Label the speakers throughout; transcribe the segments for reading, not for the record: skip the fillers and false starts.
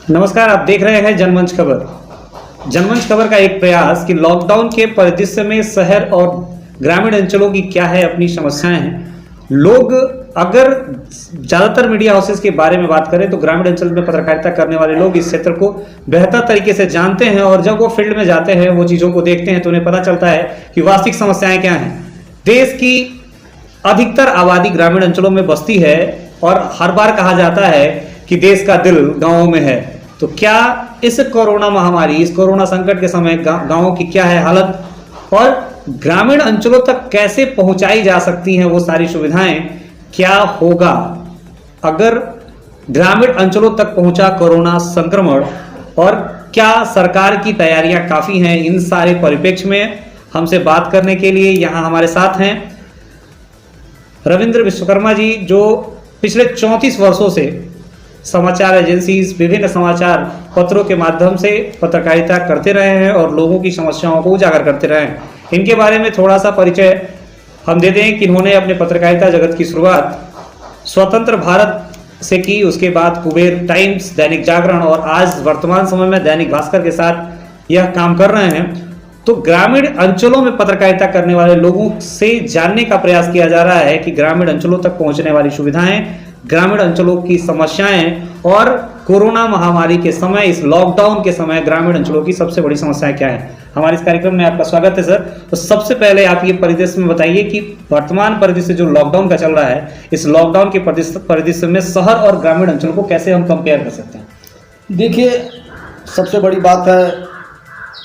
Speaker 1: नमस्कार, आप देख रहे हैं जनमंच खबर। जनमंच खबर का एक प्रयास कि लॉकडाउन के परिदृश्य में शहर और ग्रामीण अंचलों की क्या है अपनी समस्याएं हैं। लोग अगर ज़्यादातर मीडिया हाउसेस के बारे में बात करें तो ग्रामीण अंचल में पत्रकारिता करने वाले लोग इस क्षेत्र को बेहतर तरीके से जानते हैं और जब वो फील्ड में जाते हैं, वो चीज़ों को देखते हैं तो उन्हें पता चलता है कि वास्तविक समस्याएं क्या हैं। देश की अधिकतर आबादी ग्रामीण अंचलों में बसती है और हर बार कहा जाता है कि देश का दिल गाँवों में है। तो क्या इस कोरोना महामारी, इस कोरोना संकट के समय गांवों की क्या है हालत और ग्रामीण अंचलों तक कैसे पहुंचाई जा सकती हैं वो सारी सुविधाएं? क्या होगा अगर ग्रामीण अंचलों तक पहुंचा कोरोना संक्रमण और क्या सरकार की तैयारियां काफी हैं? इन सारे परिप्रेक्ष्य में हमसे बात करने के लिए यहां हमारे साथ हैं रविंद्र विश्वकर्मा जी, जो पिछले 34 वर्षों से समाचार एजेंसीज, विभिन्न समाचार पत्रों के माध्यम से पत्रकारिता करते रहे हैं और लोगों की समस्याओं को उजागर करते रहे हैं। इनके बारे में थोड़ा सा परिचय हम दे दें कि इन्होंने अपने पत्रकारिता जगत की शुरुआत स्वतंत्र भारत से की, उसके बाद कुबेर टाइम्स, दैनिक जागरण और आज वर्तमान समय में दैनिक भास्कर के साथ यह काम कर रहे हैं। तो ग्रामीण अंचलों में पत्रकारिता करने वाले लोगों से जानने का प्रयास किया जा रहा है कि ग्रामीण अंचलों तक पहुंचने वाली सुविधाएं, ग्रामीण अंचलों की समस्याएं और कोरोना महामारी के समय, इस लॉकडाउन के समय ग्रामीण अंचलों की सबसे बड़ी समस्याएं क्या है। हमारे इस कार्यक्रम में आपका स्वागत है सर। तो सबसे पहले आप ये परिदृश्य में बताइए कि वर्तमान परिदृश्य जो लॉकडाउन का चल रहा है, इस लॉकडाउन के परिदृश्य में शहर और ग्रामीण अंचलों को कैसे हम कंपेयर कर सकते हैं?
Speaker 2: देखिए, सबसे बड़ी बात है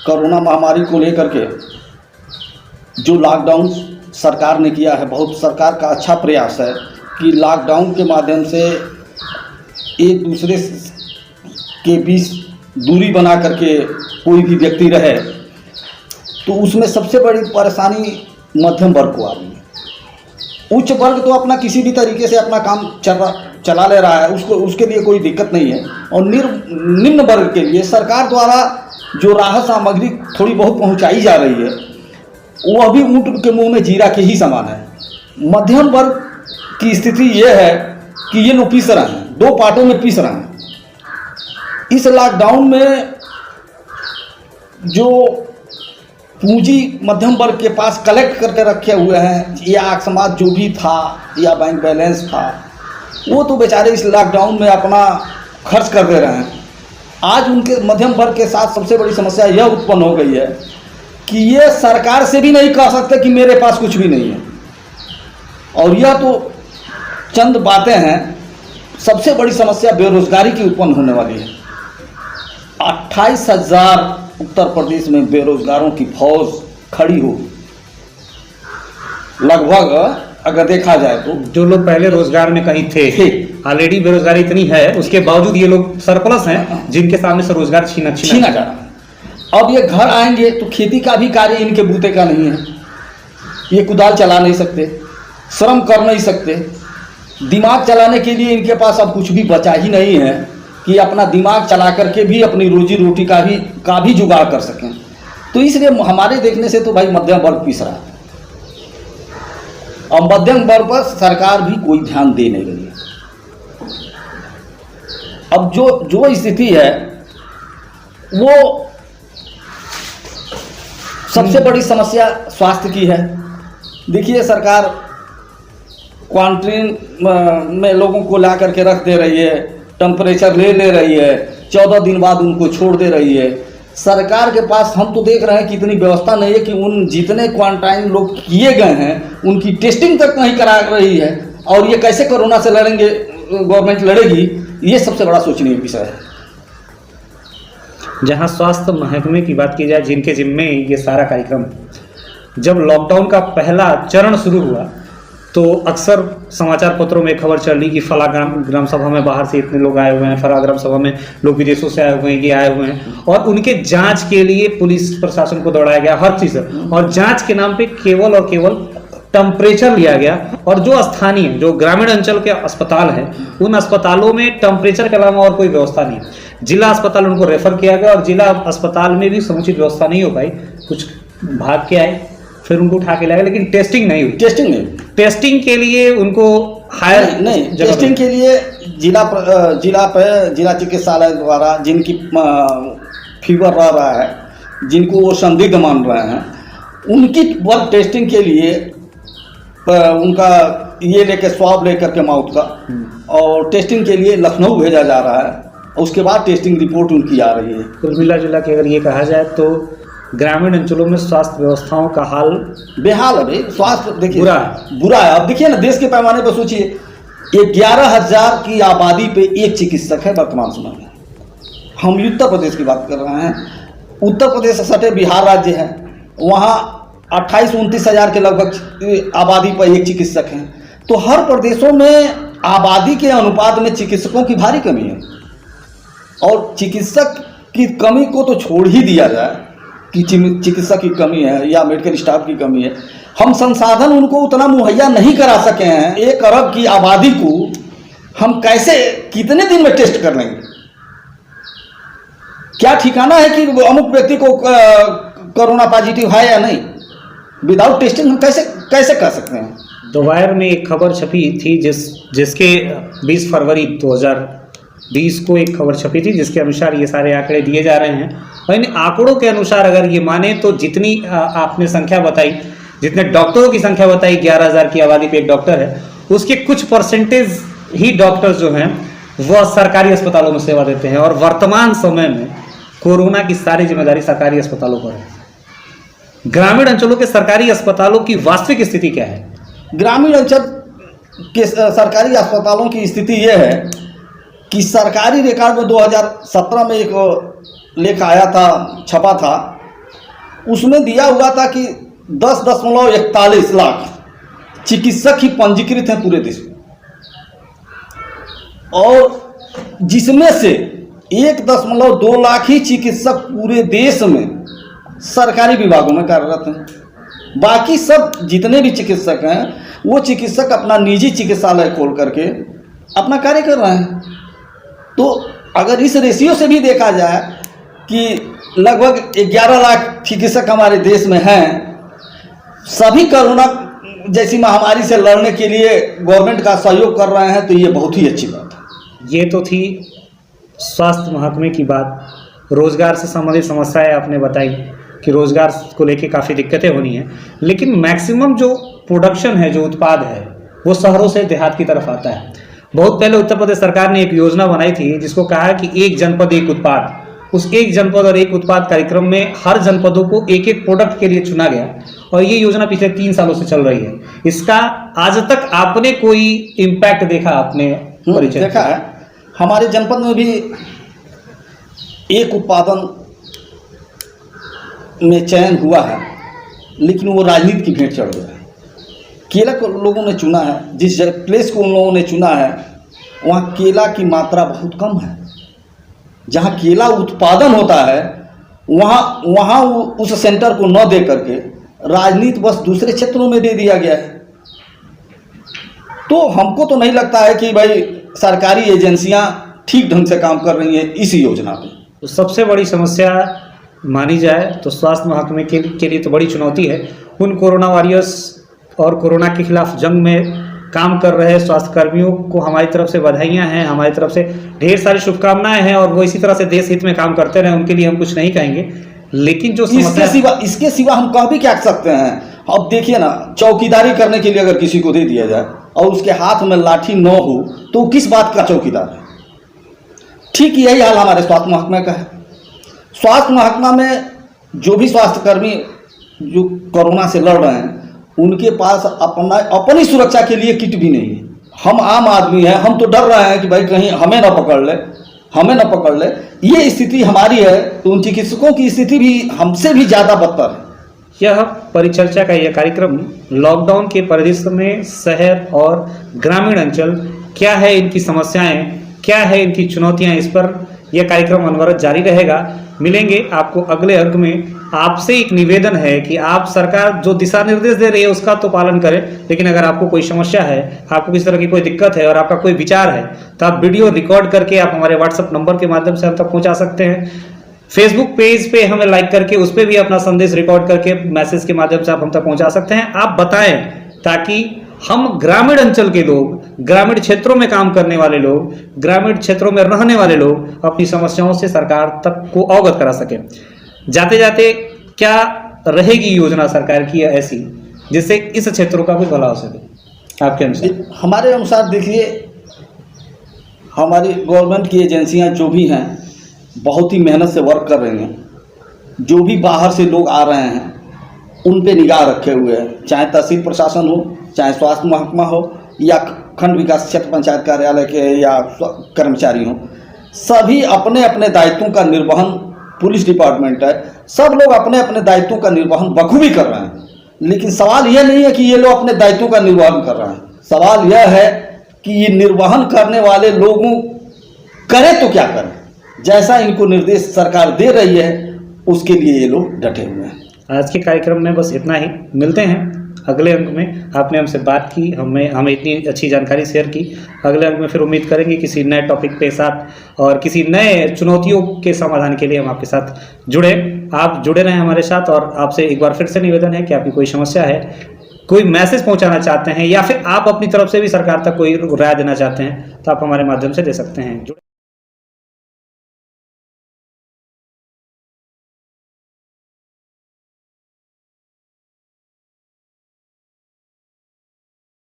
Speaker 2: कोरोना महामारी को लेकर के जो लॉकडाउन सरकार ने किया है, बहुत सरकार का अच्छा प्रयास है कि लॉकडाउन के माध्यम से एक दूसरे के बीच दूरी बना करके कोई भी व्यक्ति रहे, तो उसमें सबसे बड़ी परेशानी मध्यम वर्ग को आ रही है। उच्च वर्ग तो अपना किसी भी तरीके से अपना काम चला ले रहा है, उसके लिए कोई दिक्कत नहीं है। और निम्न वर्ग के लिए सरकार द्वारा जो राहत सामग्री थोड़ी बहुत पहुंचाई जा रही है, वो अभी ऊँट के मुंह में जीरा के ही समान है। मध्यम वर्ग की स्थिति ये है कि ये लोग पीस रहे हैं, दो पार्टों में पीस रहे हैं। इस लॉकडाउन में जो पूंजी मध्यम वर्ग के पास कलेक्ट करके रखे हुए हैं, या समाज जो भी था या बैंक बैलेंस था, वो तो बेचारे इस लॉकडाउन में अपना खर्च कर दे रहे हैं। आज उनके मध्यम वर्ग के साथ सबसे बड़ी समस्या यह उत्पन्न हो गई है कि ये सरकार से भी नहीं कह सकते कि मेरे पास कुछ भी नहीं है। और यह तो चंद बातें हैं, सबसे बड़ी समस्या बेरोजगारी की उत्पन्न होने वाली है। 28,000 उत्तर प्रदेश में बेरोजगारों की फौज खड़ी हो, लगभग अगर देखा जाए तो
Speaker 1: जो लोग पहले रोजगार में कहीं थे, ऑलरेडी बेरोजगारी इतनी है, उसके बावजूद ये लोग सरप्लस हैं जिनके सामने से रोजगार छीना जा रहा है।
Speaker 2: अब ये घर आएंगे तो खेती का भी कार्य इनके बूते का नहीं है। ये कुदाल चला नहीं सकते, श्रम कर नहीं सकते, दिमाग चलाने के लिए इनके पास अब कुछ भी बचा ही नहीं है कि अपना दिमाग चला करके भी अपनी रोजी रोटी का भी जुगाड़ कर सकें। तो इसलिए हमारे देखने से तो भाई मध्यम वर्ग पीस रहा है और मध्यम वर्ग पर सरकार भी कोई ध्यान दे नहीं रही है। अब जो स्थिति है वो सबसे बड़ी समस्या स्वास्थ्य की है। देखिए, सरकार क्वारंटीन में लोगों को ला करके रख दे रही है, टेम्परेचर ले रही है, 14 दिन बाद उनको छोड़ दे रही है। सरकार के पास हम तो देख रहे हैं कि इतनी व्यवस्था नहीं है कि उन जितने क्वारंटाइन लोग किए गए हैं उनकी टेस्टिंग तक नहीं करा रही है। और ये कैसे कोरोना से लड़ेंगे, गवर्नमेंट लड़ेगी, ये सबसे बड़ा सोचनीय विषय है।
Speaker 1: जहां स्वास्थ्य महकमे की बात की जाए, जिनके जिम्मे ये सारा कार्यक्रम, जब लॉकडाउन का पहला चरण शुरू हुआ तो अक्सर समाचार पत्रों में खबर चल रही कि फला ग्राम सभा में बाहर से इतने लोग आए हुए हैं, फला ग्राम सभा में लोग विदेशों से आए हुए हैं, ये आए हुए हैं, और उनके जांच के लिए पुलिस प्रशासन को दौड़ाया गया हर चीज़। और जांच के नाम पे केवल और केवल टेम्परेचर लिया गया। और जो स्थानीय, जो ग्रामीण अंचल के अस्पताल हैं, उन अस्पतालों में टेम्परेचर के अलावा और कोई व्यवस्था नहीं है। जिला अस्पताल उनको रेफर किया गया और जिला अस्पताल में भी समुचित व्यवस्था नहीं हो पाई। कुछ भाग के आए, फिर उनको उठा के लाया, लेकिन टेस्टिंग नहीं हुई।
Speaker 2: टेस्टिंग नहीं,
Speaker 1: टेस्टिंग के लिए उनको हायर
Speaker 2: नहीं,
Speaker 1: जगह
Speaker 2: टेस्टिंग के लिए जिला चिकित्सालय द्वारा जिनकी फीवर रह रहा है, जिनको वो संदिग्ध मान रहे हैं, उनकी ब्लड टेस्टिंग के लिए उनका ये लेके स्वाब लेकर के माउथ का और टेस्टिंग के लिए लखनऊ भेजा जा रहा है, और उसके बाद टेस्टिंग रिपोर्ट उनकी आ रही है।
Speaker 1: कुल मिला जुला के अगर ये कहा जाए तो ग्रामीण अंचलों में स्वास्थ्य व्यवस्थाओं का हाल
Speaker 2: बेहाल है भाई। स्वास्थ्य देखिए
Speaker 1: बुरा है।
Speaker 2: अब देखिए ना, देश के पैमाने पर सोचिए, 11,000 की आबादी पे एक चिकित्सक है वर्तमान समय में। हम उत्तर प्रदेश की बात कर रहे हैं। उत्तर प्रदेश से सटे बिहार राज्य है, वहाँ 28-29 हज़ार के लगभग आबादी पर एक चिकित्सक हैं। तो हर प्रदेशों में आबादी के अनुपात में चिकित्सकों की भारी कमी है, और चिकित्सक की कमी को तो छोड़ ही दिया जाए कि चिकित्सक की कमी है या मेडिकल स्टाफ की कमी है, हम संसाधन उनको उतना मुहैया नहीं करा सके हैं। 1 अरब की आबादी को हम कैसे कितने दिन में टेस्ट कर लेंगे? क्या ठिकाना है कि अमुक व्यक्ति को कोरोना पॉजिटिव है या नहीं? विदाउट टेस्टिंग हम कैसे कर सकते हैं?
Speaker 1: दोपहर में एक खबर छपी थी जिसके 20 फरवरी 2020 को एक खबर छपी थी, जिसके अनुसार ये सारे आंकड़े दिए जा रहे हैं। और इन आंकड़ों के अनुसार अगर ये माने तो जितनी आपने संख्या बताई, जितने डॉक्टरों की संख्या बताई, 11,000 की आबादी पे एक डॉक्टर है, उसके कुछ परसेंटेज ही डॉक्टर जो हैं वह सरकारी अस्पतालों में सेवा देते हैं। और वर्तमान समय में कोरोना की सारी जिम्मेदारी सरकारी अस्पतालों पर है। ग्रामीण अंचलों के सरकारी अस्पतालों की वास्तविक स्थिति क्या है?
Speaker 2: ग्रामीण अंचल के सरकारी अस्पतालों की स्थिति यह है कि सरकारी रिकॉर्ड में 2017 में एक लेख आया था, छपा था, उसमें दिया हुआ था कि 10.41 लाख चिकित्सक ही पंजीकृत हैं पूरे देश में, और जिसमें से 1.2 लाख ही चिकित्सक पूरे देश में सरकारी विभागों में कार्यरत हैं। बाकी सब जितने भी चिकित्सक हैं वो चिकित्सक अपना निजी चिकित्सालय खोल करके अपना कार्य कर रहे हैं। तो अगर इस रेशियो से भी देखा जाए कि लगभग 11 लाख चिकित्सक हमारे देश में हैं, सभी कोरोना जैसी महामारी से लड़ने के लिए गवर्नमेंट का सहयोग कर रहे हैं, तो ये बहुत ही अच्छी बात है।
Speaker 1: ये तो थी स्वास्थ्य महकमे की बात। रोजगार से संबंधित समस्याएं आपने बताई कि रोजगार को लेके काफ़ी दिक्कतें होनी हैं, लेकिन मैक्सिमम जो प्रोडक्शन है, जो उत्पाद है, वो शहरों से देहात की तरफ आता है। बहुत पहले उत्तर प्रदेश सरकार ने एक योजना बनाई थी जिसको कहा कि एक जनपद एक उत्पाद। उस एक जनपद और एक उत्पाद कार्यक्रम में हर जनपदों को एक एक प्रोडक्ट के लिए चुना गया, और ये योजना पिछले 3 सालों से चल रही है। इसका आज तक आपने कोई इम्पैक्ट देखा? आपने परिचय
Speaker 2: देखा है, हमारे जनपद में भी एक उत्पादन में चयन हुआ है, लेकिन वो राजनीति की भेंट चढ़ गया है। केला को लोगों ने चुना है, जिस प्लेस को उन लोगों ने चुना है वहाँ केला की मात्रा बहुत कम है। जहाँ केला उत्पादन होता है वहाँ उस सेंटर को न दे करके राजनीति बस दूसरे क्षेत्रों में दे दिया गया है। तो हमको तो नहीं लगता है कि भाई सरकारी एजेंसियां ठीक ढंग से काम कर रही हैं इस योजना पे।
Speaker 1: तो सबसे बड़ी समस्या मानी जाए तो स्वास्थ्य महकमे के लिए तो बड़ी चुनौती है। उन कोरोना वॉरियर्स और कोरोना के खिलाफ जंग में काम कर रहे स्वास्थ्य कर्मियों को हमारी तरफ से बधाइयाँ हैं, हमारी तरफ से ढेर सारी शुभकामनाएं हैं, और वो इसी तरह से देश हित में काम करते रहें, उनके लिए हम कुछ नहीं कहेंगे। लेकिन जो
Speaker 2: इसके सिवा हम कह भी क्या सकते हैं? अब देखिए ना, चौकीदारी करने के लिए अगर किसी को दे दिया जाए और उसके हाथ में लाठी न हो तो किस बात का चौकीदार है? ठीक यही हाल हमारे स्वास्थ्य महकमे का है। स्वास्थ्य महकमा में जो भी स्वास्थ्यकर्मी जो कोरोना से लड़ रहे हैं, उनके पास अपनी सुरक्षा के लिए किट भी नहीं है। हम आम आदमी हैं, हम तो डर रहे हैं कि भाई कहीं हमें ना पकड़ ले। ये स्थिति हमारी है, तो उन चिकित्सकों की स्थिति भी हमसे भी ज़्यादा बदतर है।
Speaker 1: यह परिचर्चा का यह कार्यक्रम लॉकडाउन के परिदृश्य में शहर और ग्रामीण अंचल क्या है, इनकी समस्याएं क्या है, इनकी चुनौतियां, इस पर यह कार्यक्रम अनवरत जारी रहेगा। मिलेंगे आपको अगले अंक में। आपसे एक निवेदन है कि आप सरकार जो दिशा निर्देश दे रही है उसका तो पालन करें, लेकिन अगर आपको कोई समस्या है, आपको किसी तरह की कोई दिक्कत है और आपका कोई विचार है, तो आप वीडियो रिकॉर्ड करके आप हमारे व्हाट्सएप नंबर के माध्यम से हम तक पहुंचा सकते हैं। फेसबुक पेज पे हमें लाइक करके उस पर भी अपना संदेश रिकॉर्ड करके मैसेज के माध्यम से आप हम तक पहुंचा सकते हैं। आप बताएं ताकि हम ग्रामीण अंचल के लोग, ग्रामीण क्षेत्रों में काम करने वाले लोग, ग्रामीण क्षेत्रों में रहने वाले लोग अपनी समस्याओं से सरकार तक को अवगत करा सकें। जाते जाते क्या रहेगी योजना सरकार की ऐसी जिससे इस क्षेत्रों का कुछ भला हो सके आपके अनुसार?
Speaker 2: हमारे अनुसार देखिए, हमारी गवर्नमेंट की एजेंसियां जो भी हैं बहुत ही मेहनत से वर्क कर रही हैं। जो भी बाहर से लोग आ रहे हैं उन पे निगाह रखे हुए हैं, चाहे तहसील प्रशासन हो, चाहे स्वास्थ्य महकमा हो या खंड विकास क्षेत्र पंचायत कार्यालय के या कर्मचारी हों। सभी अपने अपने दायित्वों का निर्वहन, पुलिस डिपार्टमेंट है, सब लोग अपने अपने दायित्वों का निर्वहन बखूबी कर रहे हैं। लेकिन सवाल यह नहीं है कि ये लोग अपने दायित्वों का निर्वहन कर रहे हैं, सवाल यह है कि ये निर्वहन करने वाले लोगों करें तो क्या करें। जैसा इनको निर्देश सरकार दे रही है उसके लिए ये लोग डटे हुए हैं।
Speaker 1: आज के कार्यक्रम में बस इतना ही, मिलते हैं अगले अंक में। आपने हमसे बात की, हमें इतनी अच्छी जानकारी शेयर की। अगले अंक में फिर उम्मीद करेंगे किसी नए टॉपिक के साथ और किसी नए चुनौतियों के समाधान के लिए हम आपके साथ जुड़े। आप जुड़े रहें हमारे साथ। और आपसे एक बार फिर से निवेदन है कि आपकी कोई समस्या है, कोई मैसेज पहुंचाना चाहते हैं या फिर आप अपनी तरफ से भी सरकार तक कोई राय देना चाहते हैं तो आप हमारे माध्यम से दे सकते हैं।